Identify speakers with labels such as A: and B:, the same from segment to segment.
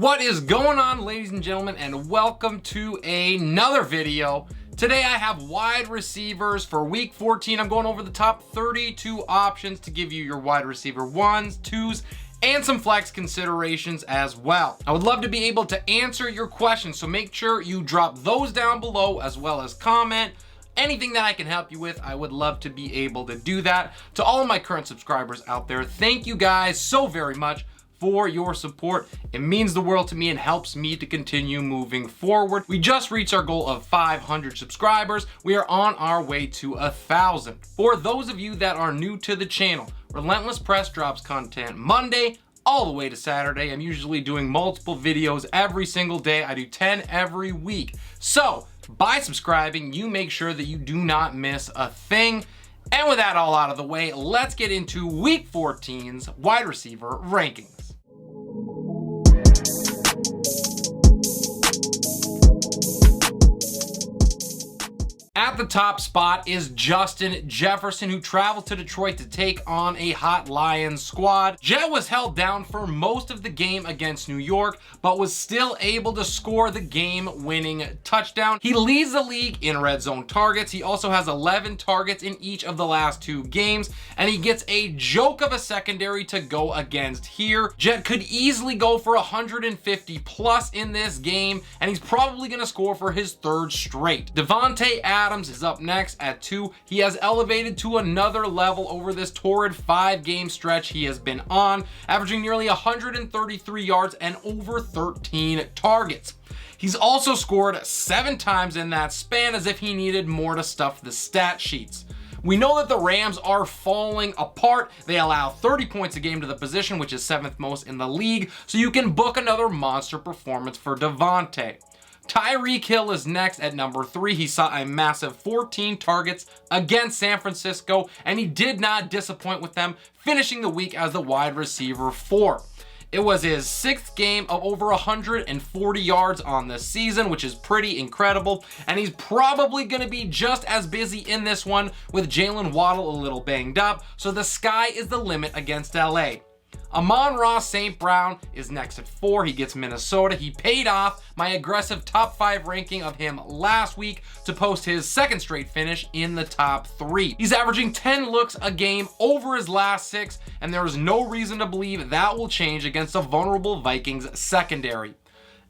A: What is going on, ladies and gentlemen, and welcome to another video. Today I have wide receivers for week 14. I'm going over the top 32 options to give you your wide receiver ones, twos, and some flex considerations as well. I would love to be able to answer your questions, so make sure you drop those down below as well as comment. Anything that I can help you with, I would love to be able to do that. To all of my current subscribers out there, thank you guys so very much for your support. It means the world to me and helps me to continue moving forward. We just reached our goal of 500 subscribers. We are on our way to 1,000. For those of you that are new to the channel, Relentless Press drops content Monday all the way to Saturday. I'm usually doing multiple videos every single day. I do 10 every week. So by subscribing, you make sure that you do not miss a thing. And with that all out of the way, let's get into week 14's wide receiver rankings. At the top spot is Justin Jefferson, who traveled to Detroit to take on a hot Lions squad. Jet was held down for most of the game against New York, but was still able to score the game-winning touchdown. He leads the league in red zone targets. He also has 11 targets in each of the last 2 games, and he gets a joke of a secondary to go against here. Jet could easily go for 150 plus in this game, and he's probably going to score for his 3rd straight. Davante Adams is up next at 2. He has elevated to another level over this torrid 5-game stretch he has been on, averaging nearly 133 yards and over 13 targets. He's also scored 7 times in that span, as if he needed more to stuff the stat sheets. We know that the Rams are falling apart. They allow 30 points a game to the position, which is 7th most in the league, so you can book another monster performance for Davante. Tyreek Hill is next at number 3. He saw a massive 14 targets against San Francisco, and he did not disappoint with them, finishing the week as the wide receiver 4. It was his 6th game of over 140 yards on the season, which is pretty incredible, and he's probably going to be just as busy in this one with Jaylen Waddle a little banged up, so the sky is the limit against LA. Amon-Ra St. Brown is next at 4. He gets Minnesota. He paid off my aggressive top 5 ranking of him last week to post his 2nd straight finish in the top 3. He's averaging 10 looks a game over his last 6, and there is no reason to believe that will change against a vulnerable Vikings secondary.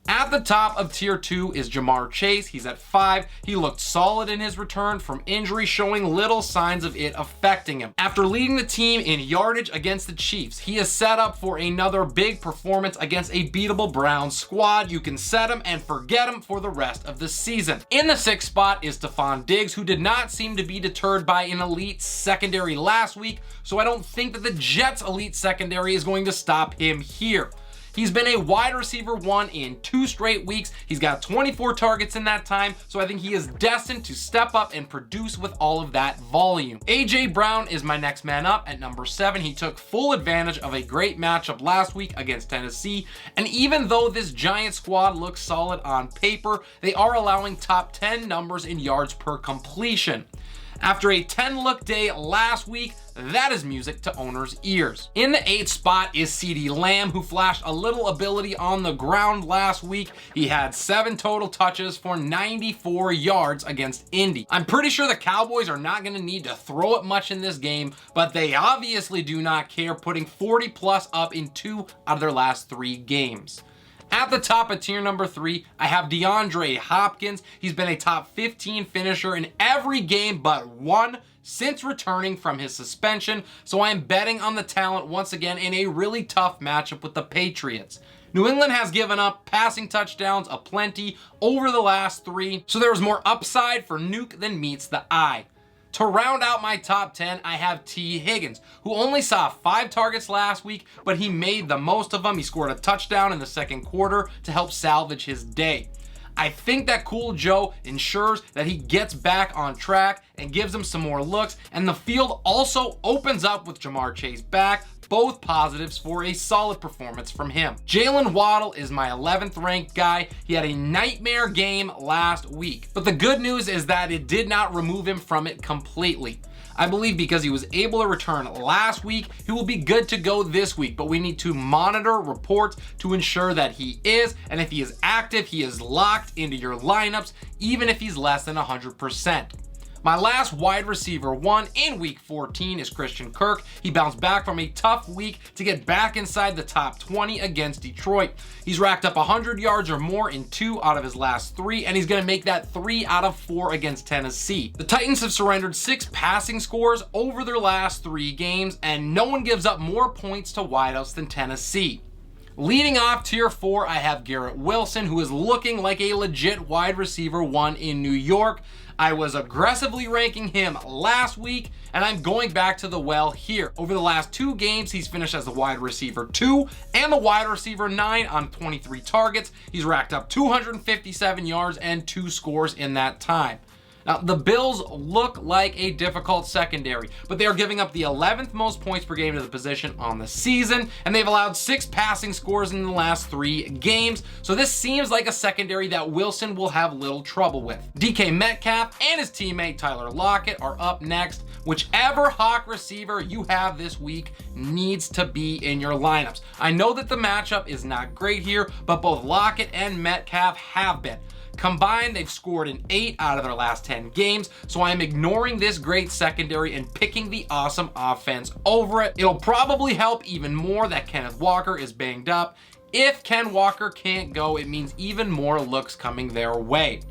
A: At the top of tier 2 is Ja'Marr Chase. He's at 5. He looked solid in his return from injury, showing little signs of it affecting him. After leading the team in yardage against the Chiefs, he is set up for another big performance against a beatable Browns squad. You can set him and forget him for the rest of the season. In the 6th spot is Stefon Diggs, who did not seem to be deterred by an elite secondary last week, so I don't think that the Jets' elite secondary is going to stop him here. He's been a wide receiver 1 in 2 straight weeks. He's got 24 targets in that time, so I think he is destined to step up and produce with all of that volume. AJ Brown is my next man up at number 7. He took full advantage of a great matchup last week against Tennessee, and even though this Giant squad looks solid on paper, they are allowing top 10 numbers in yards per completion. After a 10-look day last week, that is music to owners' ears. In the 8th spot is CeeDee Lamb, who flashed a little ability on the ground last week. He had 7 total touches for 94 yards against Indy. I'm pretty sure the Cowboys are not going to need to throw it much in this game, but they obviously do not care, putting 40 plus up in 2 out of their last 3 games. At the top of tier number 3, I have DeAndre Hopkins. He's been a top 15 finisher in every game but 1 since returning from his suspension, so I am betting on the talent once again in a really tough matchup with the Patriots. New England has given up passing touchdowns aplenty over the last 3, so there is more upside for Nuke than meets the eye. To round out my top 10, I have T. Higgins, who only saw 5 targets last week, but he made the most of them. He scored a touchdown in the 2nd quarter to help salvage his day. I think that Cool Joe ensures that he gets back on track and gives him some more looks, and the field also opens up with Ja'Marr Chase back. Both positives for a solid performance from him. Jaylen Waddle is my 11th ranked guy. He had a nightmare game last week, but the good news is that it did not remove him from it completely. I believe because he was able to return last week, he will be good to go this week, but we need to monitor reports to ensure that he is, and if he is active, he is locked into your lineups, even if he's less than 100%. My last wide receiver one in week 14 is Christian Kirk. He bounced back from a tough week to get back inside the top 20 against Detroit. He's racked up 100 yards or more in 2 out of his last 3, and he's going to make that 3 out of 4 against Tennessee. The Titans have surrendered 6 passing scores over their last 3 games, and no one gives up more points to wideouts than Tennessee. Leading off tier 4, I have Garrett Wilson, who is looking like a legit wide receiver 1 in New York. I was aggressively ranking him last week, and I'm going back to the well here. Over the last 2 games, he's finished as the wide receiver 2 and the wide receiver 9 on 23 targets. He's racked up 257 yards and 2 scores in that time. Now, the Bills look like a difficult secondary, but they are giving up the 11th most points per game to the position on the season, and they've allowed 6 passing scores in the last 3 games, so this seems like a secondary that Wilson will have little trouble with. DK Metcalf and his teammate Tyler Lockett are up next. Whichever Hawk receiver you have this week needs to be in your lineups. I know that the matchup is not great here, but both Lockett and Metcalf have been. Combined, they've scored in 8 out of their last 10 games, so I am ignoring this great secondary and picking the awesome offense over it. It'll probably help even more that Kenneth Walker is banged up. If Ken Walker can't go, it means even more looks coming their way.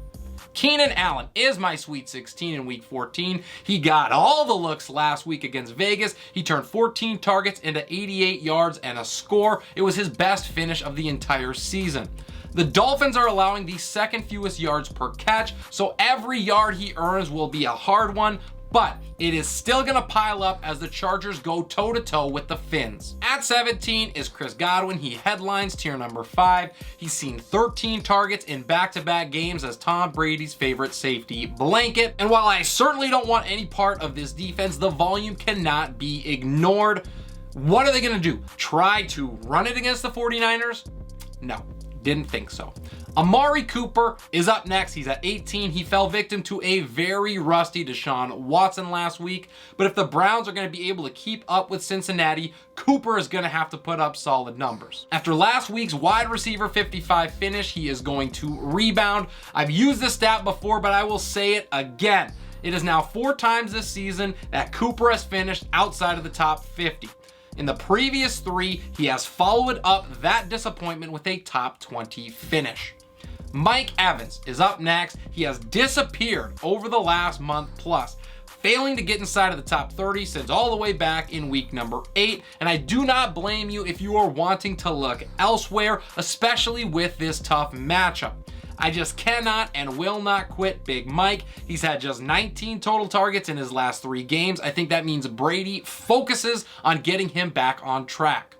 A: Keenan Allen is my Sweet 16 in week 14. He got all the looks last week against Vegas. He turned 14 targets into 88 yards and a score. It was his best finish of the entire season. The Dolphins are allowing the 2nd fewest yards per catch, so every yard he earns will be a hard one, but it is still going to pile up as the Chargers go toe-to-toe with the Finns. At 17 is Chris Godwin. He headlines tier number 5. He's seen 13 targets in back-to-back games as Tom Brady's favorite safety blanket. And while I certainly don't want any part of this defense, the volume cannot be ignored. What are they going to do? Try to run it against the 49ers? No. Didn't think so. Amari Cooper is up next. He's at 18. He fell victim to a very rusty Deshaun Watson last week. But if the Browns are going to be able to keep up with Cincinnati, Cooper is going to have to put up solid numbers. After last week's wide receiver 55 finish, he is going to rebound. I've used this stat before, but I will say it again. It is now 4 times this season that Cooper has finished outside of the top 50. In the previous 3, he has followed up that disappointment with a top 20 finish. Mike Evans is up next. He has disappeared over the last month plus, failing to get inside of the top 30 since all the way back in week number 8. And I do not blame you if you are wanting to look elsewhere, especially with this tough matchup. I just cannot and will not quit Big Mike. He's had just 19 total targets in his last 3 games. I think that means Brady focuses on getting him back on track.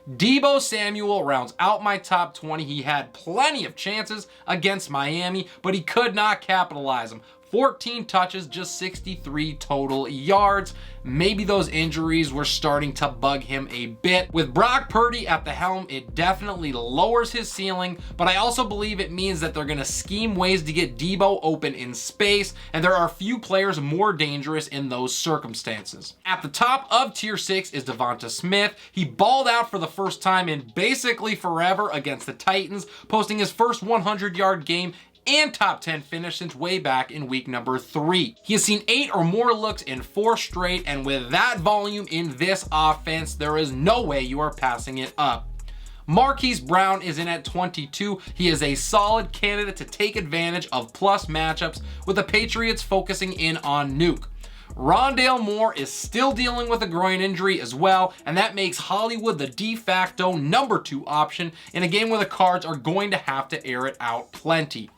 A: Deebo Samuel rounds out my top 20. He had plenty of chances against Miami, but he could not capitalize them. 14 touches, just 63 total yards. Maybe those injuries were starting to bug him a bit. With Brock Purdy at the helm, it definitely lowers his ceiling, but I also believe it means that they're going to scheme ways to get Deebo open in space, and there are few players more dangerous in those circumstances. At the top of tier 6 is DeVonta Smith. He balled out for the first time in basically forever against the Titans, posting his first 100-yard game and top 10 finish since way back in week number 3. He has seen 8 or more looks in 4 straight, and with that volume in this offense, there is no way you are passing it up. Marquise Brown is in at 22. He is a solid candidate to take advantage of plus matchups with the Patriots focusing in on Nuke. Rondale Moore is still dealing with a groin injury as well, and that makes Hollywood the de facto number 2 option in a game where the Cards are going to have to air it out plenty.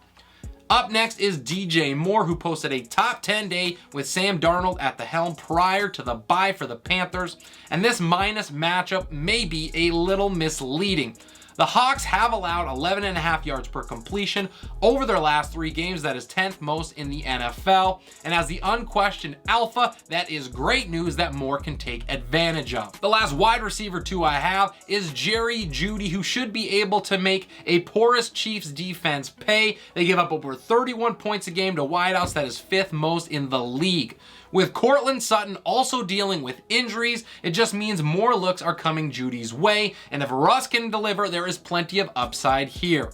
A: Up next is DJ Moore, who posted a top 10 day with Sam Darnold at the helm prior to the bye for the Panthers, and this minus matchup may be a little misleading. The Hawks have allowed 11.5 yards per completion over their last 3 games. That is 10th most in the NFL. And as the unquestioned alpha, that is great news that more can take advantage of. The last wide receiver 2 I have is Jerry Jeudy, who should be able to make a porous Chiefs defense pay. They give up over 31 points a game to wideouts. That is 5th most in the league. With Courtland Sutton also dealing with injuries, it just means more looks are coming Jeudy's way, and if Russ can deliver, there is plenty of upside here.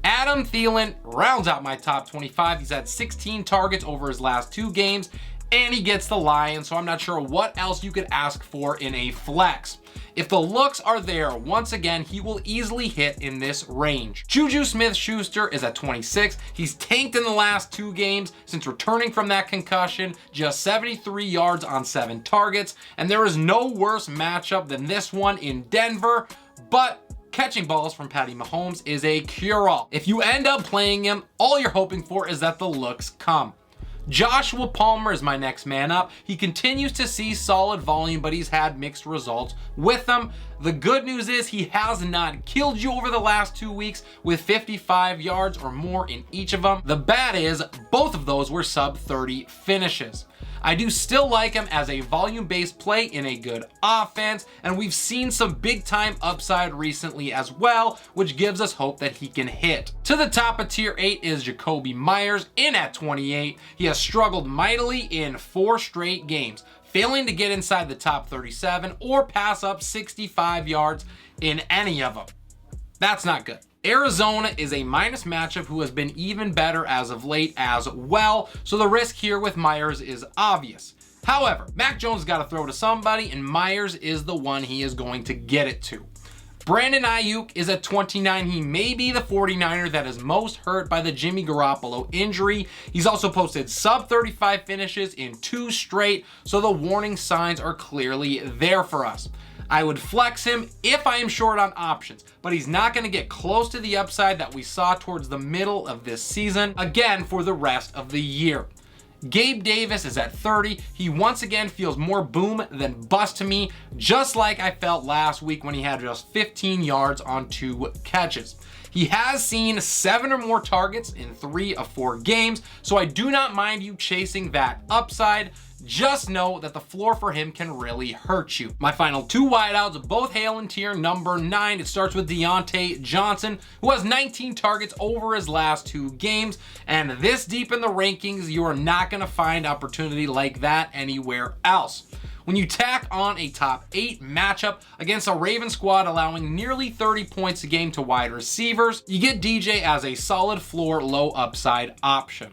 A: Adam Thielen rounds out my top 25. He's had 16 targets over his last 2 games, and he gets the Lions, so I'm not sure what else you could ask for in a flex. If the looks are there, once again, he will easily hit in this range. JuJu Smith-Schuster is at 26. He's tanked in the last 2 games since returning from that concussion, just 73 yards on 7 targets, and there is no worse matchup than this one in Denver, but catching balls from Patty Mahomes is a cure-all. If you end up playing him, all you're hoping for is that the looks come. Joshua Palmer is my next man up. He continues to see solid volume, but he's had mixed results with them. The good news is he has not killed you over the last 2 weeks with 55 yards or more in each of them. The bad is both of those were sub 30 finishes. I do still like him as a volume-based play in a good offense, and we've seen some big-time upside recently as well, which gives us hope that he can hit. To the top of tier 8 is Jakobi Meyers in at 28. He has struggled mightily in 4 straight games, failing to get inside the top 37 or pass up 65 yards in any of them. That's not good. Arizona is a minus matchup who has been even better as of late as well, so the risk here with Meyers is obvious. However, Mac Jones got to throw to somebody, and Meyers is the one he is going to get it to. Brandon Aiyuk is at 29. He may be the 49er that is most hurt by the Jimmy Garoppolo injury. He's also posted sub 35 finishes in 2 straight, so the warning signs are clearly there for us. I would flex him if I am short on options, but he's not going to get close to the upside that we saw towards the middle of this season, again for the rest of the year. Gabe Davis is at 30. He once again feels more boom than bust to me, just like I felt last week when he had just 15 yards on 2 catches. He has seen 7 or more targets in 3 of 4 games, so I do not mind you chasing that upside. Just know that the floor for him can really hurt you. My final 2 wideouts both hail in tier number 9. It starts with Diontae Johnson, who has 19 targets over his last 2 games. And this deep in the rankings, you are not going to find opportunity like that anywhere else. When you tack on a top 8 matchup against a Ravens squad allowing nearly 30 points a game to wide receivers, you get DJ as a solid floor, low upside option.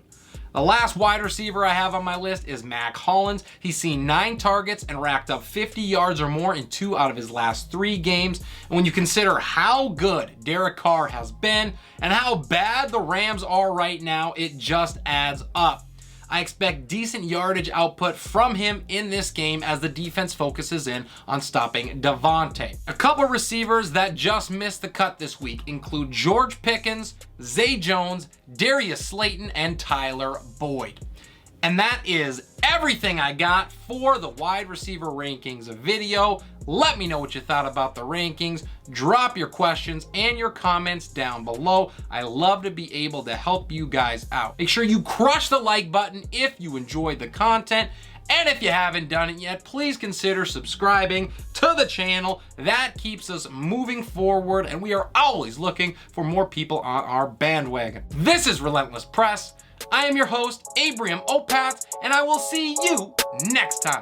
A: The last wide receiver I have on my list is Mack Hollins. He's seen 9 targets and racked up 50 yards or more in 2 out of his last 3 games. And when you consider how good Derek Carr has been and how bad the Rams are right now, it just adds up. I expect decent yardage output from him in this game as the defense focuses in on stopping Davante. A couple receivers that just missed the cut this week include George Pickens, Zay Jones, Darius Slayton, and Tyler Boyd. And that is everything I got for the wide receiver rankings video. Let me know what you thought about the rankings. Drop your questions and your comments down below. I love to be able to help you guys out. Make sure you crush the like button if you enjoyed the content. And if you haven't done it yet, please consider subscribing to the channel. That keeps us moving forward, and we are always looking for more people on our bandwagon. This is Relentless Press. I am your host, Abraham Opatz, and I will see you next time.